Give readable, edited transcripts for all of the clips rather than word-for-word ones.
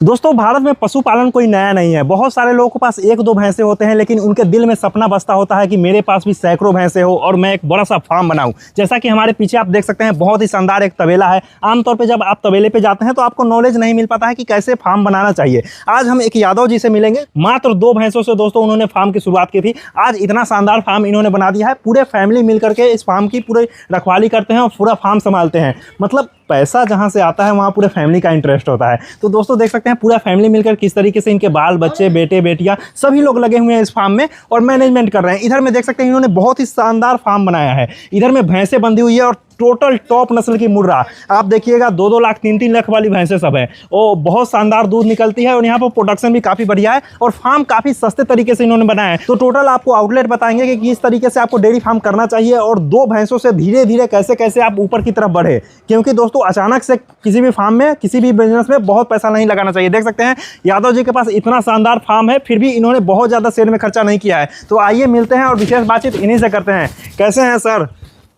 दोस्तों भारत में पशुपालन कोई नया नहीं है। बहुत सारे लोगों के पास एक दो भैंसे होते हैं, लेकिन उनके दिल में सपना बसता होता है कि मेरे पास भी सैकड़ों भैंसे हो और मैं एक बड़ा सा फार्म बनाऊं। जैसा कि हमारे पीछे आप देख सकते हैं, बहुत ही शानदार एक तबेला है। आमतौर पे जब आप तबेले पे जाते हैं तो आपको नॉलेज नहीं मिल पाता है कि कैसे फार्म बनाना चाहिए। आज हम एक यादव जी से मिलेंगे। मात्र 2 भैंसों से दोस्तों उन्होंने फार्म की शुरुआत की थी। आज इतना शानदार फार्म इन्होंने बना दिया है। पूरे फैमिली मिल करके इस फार्म की पूरी रखवाली करते हैं और पूरा फार्म संभालते हैं। मतलब पैसा जहां से आता है वहां पूरे फैमिली का इंटरेस्ट होता है। तो दोस्तों देख सकते हैं पूरा फैमिली मिलकर किस तरीके से इनके बाल बच्चे, बेटे बेटियां सभी लोग लगे हुए हैं इस फार्म में और मैनेजमेंट कर रहे हैं। इधर में देख सकते हैं इन्होंने बहुत ही शानदार फार्म बनाया है। इधर में भैंसें बंधी हुई है और टोटल टॉप नस्ल की मुर्रा। आप देखिएगा 2-2 लाख 3-3 लाख वाली भैंसें सब है। वो बहुत शानदार दूध निकलती है और यहाँ पर प्रोडक्शन भी काफ़ी बढ़िया है और फार्म काफ़ी सस्ते तरीके से इन्होंने बनाया है। तो टोटल आपको आउटलेट बताएंगे कि किस तरीके से आपको डेयरी फार्म करना चाहिए और 2 भैंसों से धीरे धीरे कैसे कैसे आप ऊपर की तरफ बढ़े। क्योंकि दोस्तों अचानक से किसी भी फार्म में, किसी भी बिजनेस में बहुत पैसा नहीं लगाना चाहिए। देख सकते हैं यादव जी के पास इतना शानदार फार्म है, फिर भी इन्होंने बहुत ज़्यादा शेड में खर्चा नहीं किया है। तो आइए मिलते हैं और विशेष बातचीत इन्हीं से करते हैं। कैसे हैं सर?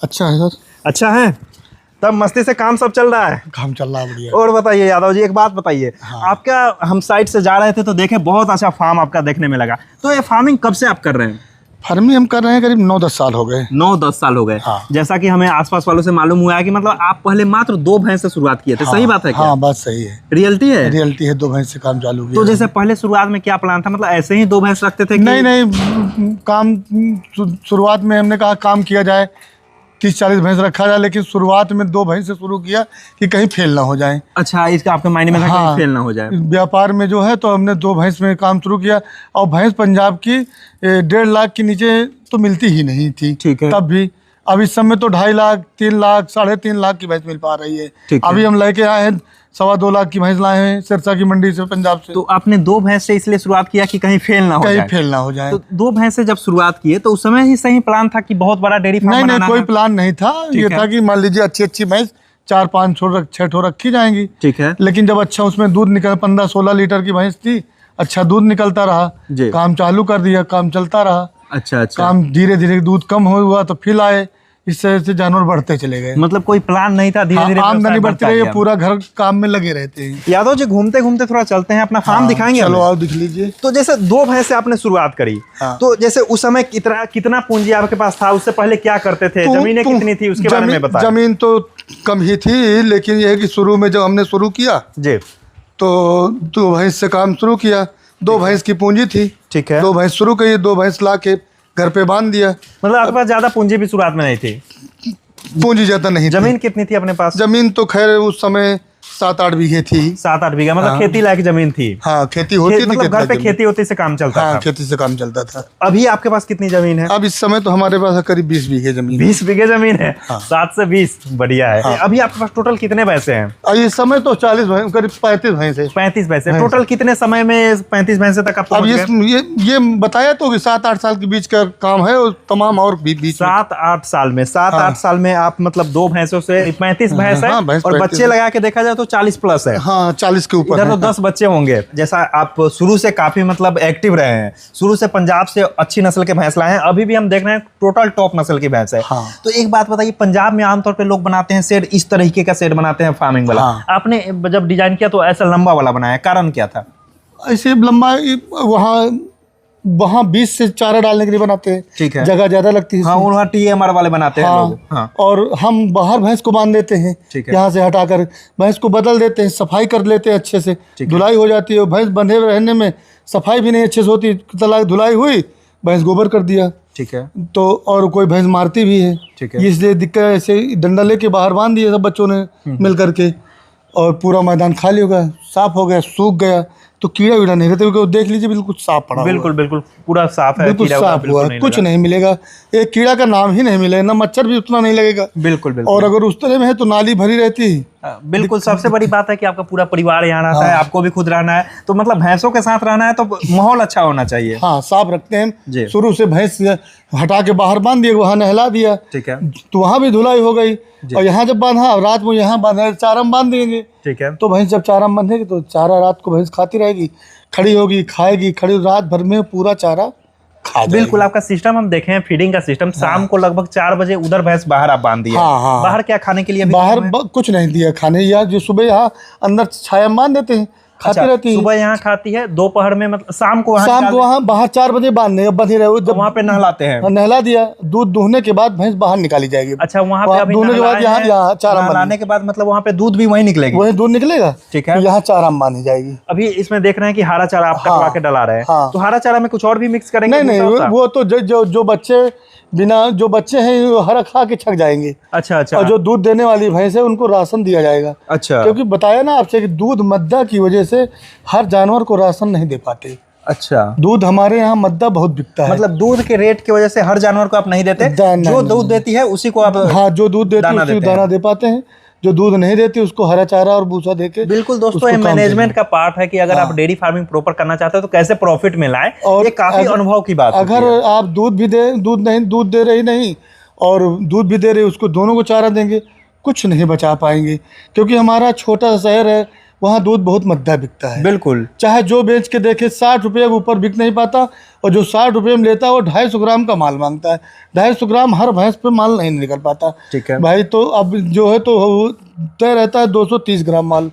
अच्छा है सर। अच्छा है, तब मस्ती से काम सब चल रहा है? काम चल रहा है बढ़िया। और बताइए यादव जी, एक बात बताइए। हाँ। आपका हम साइड से जा रहे थे तो देखे बहुत अच्छा फार्म आपका देखने में लगा। तो ये फार्मिंग कब से आप कर रहे हैं? फार्मिंग हम कर रहे हैं करीब 9-10 साल हो गए। 9-10 साल हो गए। हाँ। जैसा कि हमें आसपास वालों से मालूम हुआ है कि मतलब आप पहले मात्र 2 भैंस से शुरुआत किए थे। हाँ, सही बात है क्या? हाँ बात सही है। रियलिटी है? रियलिटी है, 2 भैंस से काम चालू किया। तो जैसे पहले शुरुआत में क्या प्लान था? मतलब ऐसे ही 2 भैंस रखते थे कि... नहीं, काम शुरुआत में हमने कहा काम किया जाए, 30-40 भैंस रखा जाए, लेकिन शुरुआत में 2 भैंस से शुरू किया कि कहीं फेल ना हो जाए। अच्छा, इसका आपके मायने में था हाँ, कहीं फेल ना हो जाए। व्यापार में जो है तो हमने 2 भैंस में काम शुरू किया और भैंस पंजाब की 1.5 लाख के नीचे तो मिलती ही नहीं थी। ठीक है। तब भी अब इस समय तो 2.5 लाख, 3 लाख, 3.5 लाख की भैंस मिल पा रही है। ठीक है। अभी हम लेके आए हैं 2.25 लाख की भैंस लाए हैं सिरसा की मंडी से, पंजाब से। तो आपने 2 भैंस से इसलिए शुरुआत किया कि कहीं फेल ना हो जाए। कहीं फेल ना हो जाए। तो 2 भैंस से जब शुरुआत किए तो उस समय ही सही प्लान था कि बहुत बड़ा डेयरी फार्म बनाना नहीं, कोई प्लान नहीं था। ये था कि मान लीजिए अच्छी भैंस 4-5 6 ठो रखी जाएंगी। ठीक है। लेकिन जब अच्छा उसमें दूध निकल, 15-16 लीटर की भैंस थी, अच्छा दूध निकलता रहा, काम चालू कर दिया, काम चलता रहा। अच्छा। काम धीरे धीरे दूध कम हुआ तो फिर आए, इस तरह से जानवर बढ़ते चले गए। मतलब कोई प्लान नहीं था, धीरे धीरे आमदनी बढ़ती रही, पूरा घर काम में लगे रहते हैं। यादव जी घूमते घूमते थोड़ा चलते हैं, अपना फार्म दिखाएंगे? चलो आओ दिख लीजिए। तो जैसे 2 भैंस से आपने शुरुआत करी। हाँ। तो जैसे उस समय कितना पूंजी आपके पास था? उससे पहले क्या करते थे? जमीनें कितनी थी उसके बारे में बताएं। जमीन तो कम ही थी, लेकिन यह है कि शुरू में जब हमने शुरू किया जी तो 2 भैंस से काम शुरू किया। 2 भैंस की पूंजी थी। ठीक है। 2 भैंस शुरू की, 2 भैंस ला के घर पे बांध दिया। मतलब आपके पास ज्यादा पूंजी भी शुरुआत में नहीं थी? पूंजी ज्यादा नहीं। जमीन कितनी थी अपने पास? जमीन तो खैर उस समय 7-8 बीघे थी। 7-8 बीघा, मतलब खेती लायक जमीन थी। हाँ, खेती होती थी, मतलब घर पे खेती होती से काम चलता था। खेती से काम चलता था। अभी आपके पास कितनी जमीन है? अब इस समय तो हमारे पास करीब 20 बीघे जमीन। 20 बीघे जमीन है। 7 से 20 बढ़िया है। अभी आपके पास टोटल कितने भैंसे हैं? इस समय तो 40 भैंस, करीब 35 भैंसे। 35 भैंसे टोटल। कितने समय में 35 भैंसे तक आप अब ये बताया तो कि 7-8 साल के बीच का काम है और तमाम और बीच 7-8 साल में 7-8 साल में आप मतलब 2 भैंसों से 35 भैंस है और बच्चे लगा के देखा जाए तो 40 प्लस है। हाँ, 40 के ऊपर। इधर तो 10 बच्चे होंगे। जैसा आप शुरू से काफी मतलब एक्टिव रहे हैं, शुरू से पंजाब से अच्छी नस्ल के भैंस लाए हैं, अभी भी हम देख रहे हैं टोटल टॉप नस्ल की भैंस है। हाँ। तो एक बात बताइए, पंजाब में आमतौर पे लोग बनाते हैं शेड, इस तरीके का शेड बनाते हैं फार्मिंग वाला। हाँ। आपने जब डिजाइन किया तो ऐसा लंबा वाला बनाया, कारण क्या था? ऐसे लंबा वहाँ 20 से चारा डालने के लिए बनाते हैं। ठीक है। जगह ज्यादा लगती है। हाँ, वहाँ TMR वाले बनाते हैं लोग। हाँ। और हम बाहर भैंस को बांध देते हैं, यहाँ से हटाकर भैंस को बदल देते हैं, सफाई कर लेते हैं अच्छे से, धुलाई हो जाती है। भैंस बंधे रहने में सफाई भी नहीं अच्छे से होती, धुलाई हुई, भैंस गोबर कर दिया। ठीक है। तो और कोई भैंस मारती भी है। ठीक है। इसलिए दिक्कत, ऐसे डंडा लेके बाहर बांध दिया सब बच्चों ने मिल करके, और पूरा मैदान खाली हो गया, साफ हो गया, सूख गया, तो कीड़ा वीड़ा नहीं रहता। क्योंकि देख लीजिए बिल्कुल साफ पड़ा। बिल्कुल पूरा साफ है, बिल्कुल साफ हुआ, कुछ नहीं मिलेगा। एक कीड़ा का नाम ही नहीं मिलेगा, ना मच्छर भी उतना नहीं लगेगा। बिल्कुल। और अगर उस तरह में है तो नाली भरी रहती है। बिल्कुल। सबसे बड़ी बात है कि आपका पूरा परिवार यहाँ रहता है, आपको भी खुद रहना है, तो मतलब भैंसों के साथ रहना है तो माहौल अच्छा होना चाहिए। हाँ, साफ रखते हैं। शुरू से भैंस हटा के बाहर बांध दिया, वहाँ नहला दिया। ठीक है। तो वहाँ भी धुलाई हो गई, और यहाँ जब बांधा, रात में यहाँ बांधा, चारा में बांध देंगे। ठीक है। तो भैंस जब चारा में बांधेगी तो चारा रात को भैंस खाती रहेगी, खड़ी होगी, खाएगी, खड़ी रात भर में पूरा चारा खा। बिल्कुल। आपका सिस्टम हम देखें, फीडिंग का सिस्टम, शाम को लगभग 4 बजे उधर भैंस बाहर आप बांध दिया। बाहर क्या खाने के लिए? बाहर कुछ नहीं दिया खाने, या जो सुबह यहाँ अंदर छाया में बांध देते हैं, खाती रहती है। सुबह यहाँ खाती है, दोपहर में मतलब शाम को वहाँ बाहर 4 बजे बांधने बंधी रहे, जब वहाँ पे नहलाते हैं, नहला दिया, दूध दूहने के बाद भैंस बाहर निकाली जाएगी। अच्छा, वहाँ पे अभी दूहने के बाद यहाँ चारा लाने के बाद मतलब वहाँ पे दूध भी वहीं निकलेगी, वही दूध निकलेगा, ठीक है। यहाँ चारा में बांधी जाएगी। अभी इसमें देख रहे हैं कि हरा चारा आप कटवा के डला रहे हैं, तो हरा चारा में कुछ और भी मिक्स करेंगे? नहीं, वो तो जो बच्चे जो बच्चे हैं वो हरा खा के छक जाएंगे। अच्छा अच्छा। और जो दूध देने वाली भैंस है उनको राशन दिया जाएगा। अच्छा, क्योंकि बताया ना आपसे कि दूध मद्दा की वजह से हर जानवर को राशन नहीं दे पाते। अच्छा, दूध हमारे यहाँ मद्दा बहुत बिकता है, मतलब दूध के रेट की वजह से हर जानवर को आप नहीं देते, जो दूध देती है उसी को आप? हाँ, जो दूध देती है उसी को दाना दे पाते हैं, जो दूध नहीं देती उसको हरा चारा और भूसा देके। बिल्कुल दोस्तों, ये मैनेजमेंट का पार्ट है कि अगर आप डेयरी फार्मिंग प्रॉपर करना चाहते हो तो कैसे प्रॉफिट में लाएं, और ये काफी अनुभव की बात है। अगर आप दूध दे रही नहीं और दूध भी दे रहे, उसको दोनों को चारा देंगे, कुछ नहीं बचा पाएंगे। क्योंकि हमारा छोटा सा शहर है, वहाँ दूध बहुत मद्दा बिकता है। बिल्कुल, चाहे चाहे जो बेच के देखे 60 रुपये के ऊपर बिक नहीं पाता, और जो 60 रुपये में लेता है वो 250 ग्राम का माल मांगता है। 250 ग्राम हर भैंस पे माल नहीं निकल पाता, ठीक है भाई। तो अब जो है तो तय रहता है 230 ग्राम माल,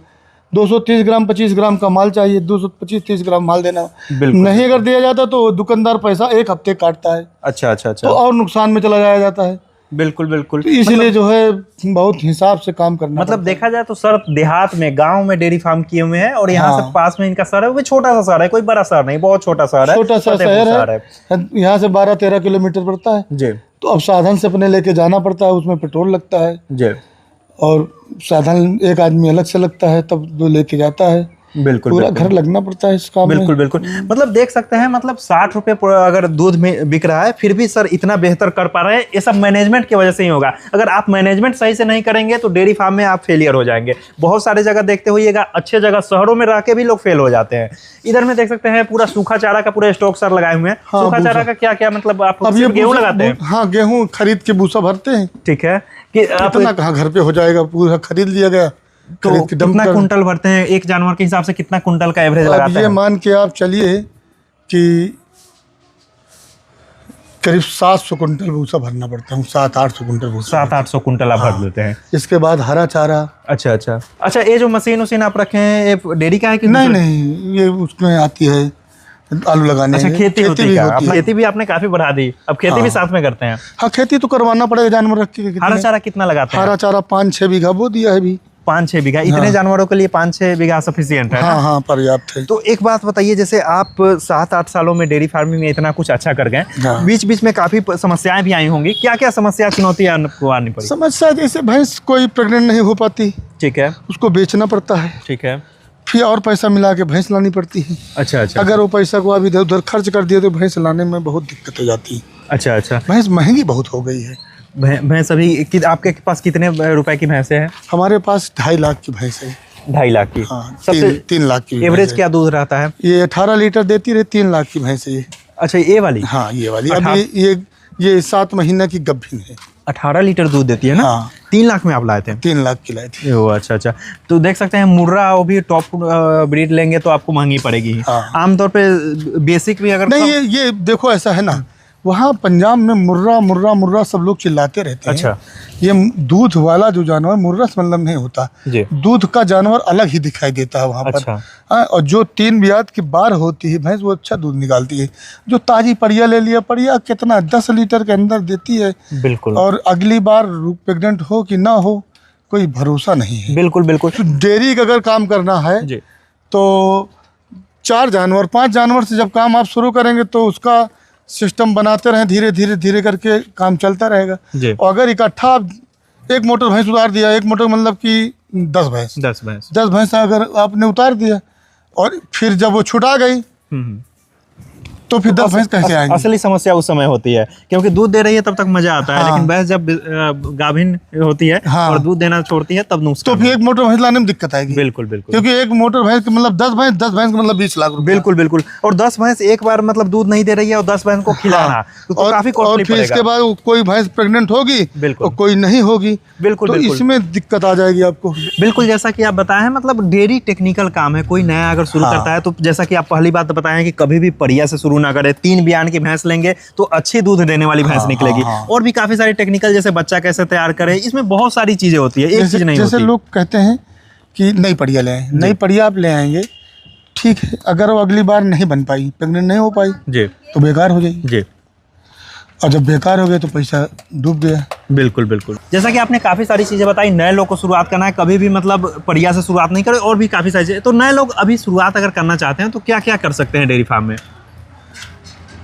230 ग्राम 25 ग्राम का माल चाहिए, 225-30 ग्राम माल देना। नहीं अगर दिया जाता तो दुकानदार पैसा एक हफ्ते काटता है। अच्छा अच्छा अच्छा, तो और नुकसान में चला जाया जाता है। बिल्कुल बिल्कुल, तो इसीलिए जो है बहुत हिसाब से काम करना। मतलब देखा जाए तो सर देहात में, गांव में डेयरी फार्म किए हुए हैं, और यहाँ से पास में इनका शहर है, वो भी छोटा सा शहर है, कोई बड़ा शहर नहीं, बहुत छोटा शहर है, छोटा सा शहर है। यहाँ से 12-13 किलोमीटर पड़ता है जी। तो अब साधन से अपने लेके जाना पड़ता है, उसमें पेट्रोल लगता है जी, और साधन एक आदमी अलग से लगता है, तब जो लेके जाता है। बिल्कुल, पूरा घर लगना पड़ता है इस काम में। बिल्कुल बिल्कुल, मतलब देख सकते हैं, मतलब 60 रुपए अगर दूध में बिक रहा है, फिर भी सर इतना बेहतर कर पा रहे हैं, ये सब मैनेजमेंट की वजह से ही होगा। अगर आप मैनेजमेंट सही से नहीं करेंगे तो डेयरी फार्म में आप फेलियर हो जाएंगे। बहुत सारे जगह देखते होइएगा, अच्छे जगह शहरों में रह के भी लोग फेल हो जाते हैं। इधर में देख सकते हैं पूरा सूखा चारा का पूरा स्टॉक सर लगाए हुए हैं। सूखा चारा का क्या क्या मतलब आप गेहूँ लगाते हैं? हाँ, गेहूँ खरीद के भूसा भरते हैं, ठीक है। कि इतना कहाँ घर पे हो जाएगा, पूरा खरीद लिया गया। तो कितना कुंटल भरते हैं एक जानवर के हिसाब से, कितना कुंटल का एवरेज लगाते हैं? ये मान के आप चलिए कि करीब 700 कुंटल भूसा भरना पड़ता है। 700-800 कुंटल भूसा, 700-800 कुंटल आप भर देते हैं। इसके बाद हरा चारा। अच्छा अच्छा अच्छा, ये जो मशीन आप रखे हैं, ये डेयरी का है कि? नहीं, ये उसमें आती है आलू लगाने। अच्छा, खेती होती है। खेती भी आपने काफी बढ़ा दी, अब खेती भी साथ में करते हैं? हाँ, खेती तो करवाना पड़ेगा, जानवर रख के। हरा चारा कितना लगाते हैं? हरा चारा 5-6 बीघा बो दिया है अभी। 5-6 बीघा? इतने जानवरों के लिए 5-6 बीघा सफिशिएंट है? हाँ, पर्याप्त है। तो एक बात बताइए, जैसे आप 7-8 सालों में डेयरी फार्मिंग में इतना कुछ अच्छा कर गए, बीच बीच में काफी समस्याएं भी आई होंगी, क्या क्या समस्या चुनौतियां आनी पड़ी? समस्या जैसे भैंस कोई प्रेग्नेंट नहीं हो पाती, ठीक है, उसको बेचना पड़ता है, ठीक है, फिर और पैसा मिला के भैंस लानी पड़ती है। अच्छा अच्छा, अगर वो पैसा को अभी इधर उधर खर्च कर दिया तो भैंस लाने में बहुत दिक्कत हो जाती है। अच्छा अच्छा, भैंस महंगी बहुत हो गई है। भैंस अभी आपके पास कितने रुपए की भैंस है? हमारे पास 2.5 लाख की भैंस है। 2.5 लाख की? हाँ, सबसे 3 लाख की। एवरेज क्या दूध रहता है? ये 18 लीटर देती रही, 3 लाख की भैंस है ये। अच्छा, ये वाली? हाँ, ये वाली अभी ये 7 महीना की गभीन है। 18 लीटर दूध देती है ना? हाँ। 3 लाख में आप लाए थे? 3 लाख की लाई थी। ओ अच्छा अच्छा, तो देख सकते हैं मुर्रा, वो भी टॉप ब्रीड लेंगे तो आपको महंगी पड़ेगी। हाँ। आमतौर पे बेसिक भी अगर नहीं, ये देखो ऐसा है ना, वहाँ पंजाब में मुर्रा सब लोग चिल्लाते रहते हैं। अच्छा, ये दूध वाला जो जानवर मुर्रा से मतलब नहीं होता, दूध का जानवर अलग ही दिखाई देता है वहाँ पर। अच्छा। हाँ, और जो 3 ब्यात की बार होती है भैंस, वो अच्छा दूध निकालती है। जो ताजी परिया ले लिया, परिया कितना 10 लीटर के अंदर देती है। बिल्कुल। और अगली बार प्रेग्नेंट हो कि ना हो कोई भरोसा नहीं है। बिल्कुल बिल्कुल। तो डेयरी का अगर काम करना है तो 4 जानवर 5 जानवर से जब काम आप शुरू करेंगे तो उसका सिस्टम बनाते रहें, धीरे करके काम चलता रहेगा। और अगर इकट्ठा एक मोटर भैंस उतार दिया, एक मोटर मतलब कि 10 भैंस अगर आपने उतार दिया और फिर जब वो छुटा गई तो फिर 10 भैंस कैसे आएंगी? असली समस्या उस समय होती है, क्योंकि दूध दे रही है तब तक मजा आता है, लेकिन भैंस जब गाभिन होती है और दूध देना छोड़ती है तब नुकसान, तो फिर एक मोटर भैंस लाने में दिक्कत आएगी। बिल्कुल बिल्कुल, क्योंकि एक मोटर भैंस मतलब 10 भैंस मतलब 20 लाख रुपए। बिल्कुल बिल्कुल, और 10 भैंस एक बार मतलब दूध नहीं दे रही है और 10 भैंस को खिलाना तो काफी कॉस्टली पड़ेगा। फिर इसके बाद कोई भैंस प्रेग्नेंट होगी और कोई नहीं होगी, बिल्कुल, तो इसमें दिक्कत आ जाएगी आपको। बिल्कुल, जैसा कि आप बताए हैं, मतलब डेयरी टेक्निकल काम है। कोई नया अगर शुरू करता है तो जैसा कि आप पहली बात बताएं कि कभी भी परिया से शुरू ना करें। 3 ब्यान की भैंस लेंगे तो अच्छी दूध देने वाली भैंस निकलेगी। और भी काफी सारी टेक्निकल, जैसे बच्चा कैसे तैयार करें, इसमें बहुत सारी चीजें होती है, एक चीज नहीं होती। जैसे लोग कहते हैं कि नई परिया ले आए, नई परिया आप ले आएंगे ठीक है, अगर वो अगली बार नहीं बन पाई, प्रेग्नेंट नहीं हो पाई जी तो बेकार हो जाएगी, जी, और जब बेकार हो गए तो पैसा डूब गया। बिल्कुल बिल्कुल। जैसा कि आपने काफ़ी सारी चीज़ें बताई, नए लोग को शुरुआत करना है, कभी भी मतलब बढ़िया से शुरुआत नहीं करें, और भी काफ़ी सारी चीज़ें। तो नए लोग अभी शुरुआत अगर करना चाहते हैं तो क्या क्या कर सकते हैं डेयरी फार्म में?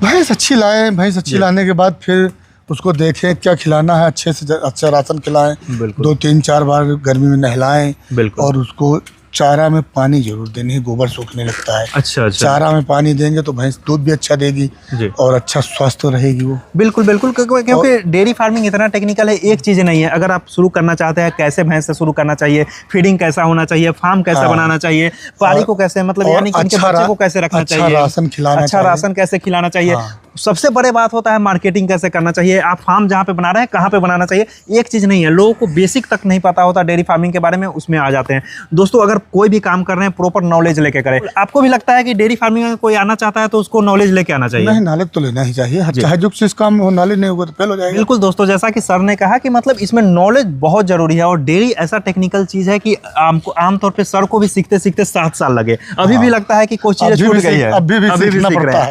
भैंस अच्छी लाएं, भैंस अच्छी लाने के बाद फिर उसको देखें क्या खिलाना है, अच्छे से अच्छा राशन खिलाएं, बिल्कुल 2-3-4 बार गर्मी में नहलाएं, बिल्कुल। और उसको चारा में पानी जरूर देनी है, गोबर सूखने लगता है। अच्छा अच्छा, चारा में पानी देंगे तो भैंस दूध भी अच्छा देगी जी और अच्छा स्वस्थ रहेगी वो। बिल्कुल बिल्कुल, क्योंकि डेयरी फार्मिंग इतना टेक्निकल है, एक चीज़ नहीं है। अगर आप शुरू करना चाहते हैं, कैसे भैंस से शुरू करना चाहिए, फीडिंग कैसा होना चाहिए, फार्म कैसा हाँ। बनाना चाहिए, पारी को कैसे मतलब और यानी कि इनके अच्छा बच्चे को कैसे रखना अच्छा चाहिए, राशन खिलाना अच्छा चाहिए। राशन कैसे खिलाना चाहिए, हाँ। सबसे बड़े बात होता है मार्केटिंग कैसे करना चाहिए, आप फार्म जहाँ पे बना रहे हैं कहाँ पे बनाना चाहिए। एक चीज़ नहीं है, लोगों को बेसिक तक नहीं पता होता डेयरी फार्मिंग के बारे में, उसमें आ जाते हैं। दोस्तों अगर कोई भी काम कर रहे हैं प्रॉपर नॉलेज लेके करें। आपको भी लगता है कि डेयरी फार्मिंग में कोई आना चाहता है तो उसको नॉलेज लेके आना चाहिए? नहीं, नॉलेज तो लेना ही चाहिए, चाहे जो चीज काम हो, नॉलेज नहीं होगा तो फेल हो जाएगा। बिल्कुल दोस्तों, जैसा कि सर ने कहा कि मतलब इसमें नॉलेज बहुत जरूरी है, और डेयरी ऐसा टेक्निकल चीज है कि आमतौर पे सर को भी सीखते सीखते 7 साल लगे। अभी भी लगता है कि कोई चीजें छूट गई है, अभी भी सीखना पड़ता है।